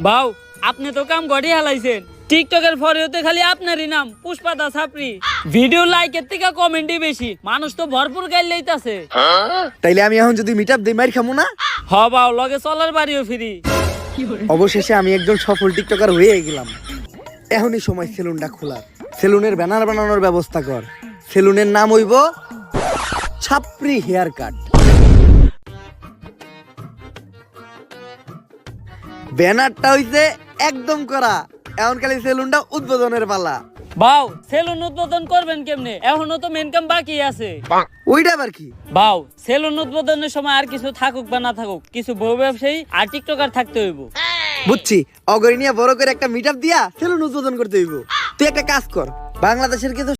বাউ আপনি তো কাম গড়ি হালাইছেন। টিকটকের ফরিওতে খালি আপনারই নাম পুষ্পা দা ছাপরি। ভিডিও লাইকের থেকে কমেন্টই বেশি, মানুষ তো ভরপুর গাইল লইতাছে। তাইলে আমি এখন যদি মিটআপ দেই মাইর খামু না? হ বাউ লগে চলার বাড়িও ফ্রি। অবশেষে আমি একজন সফল টিকটকার হয়ে গেলাম। এখনই সময় সেলুনটা খোলার। সেলুনের ব্যানার বানানোর ব্যবস্থা কর। সেলুনের নাম হইব ছাপরি হেয়ার কাট। ব্যানারটা হইছে একদম করা, এখন খালি সেলুনটা উদ্বোধনের পালা। বাউ সেলুন উদ্বোধন করবেন কেমনে? এখনো তো মেন কাম বাকি আছে। ওইটা আবার কি? বাউ সেলুন উদ্বোধনের সময় আর কিছু থাকুক বা না থাকুক, কিছু বউ ব্যবসায়ী আর টিকটকার থাকতে হইব। বুঝছি, অগরি নিয়ে বড় করে একটা মিটআপ দিয়া সেলুন উদ্বোধন করতে হইব। তুই একটা কাজ কর, বাংলাদেশের কিছু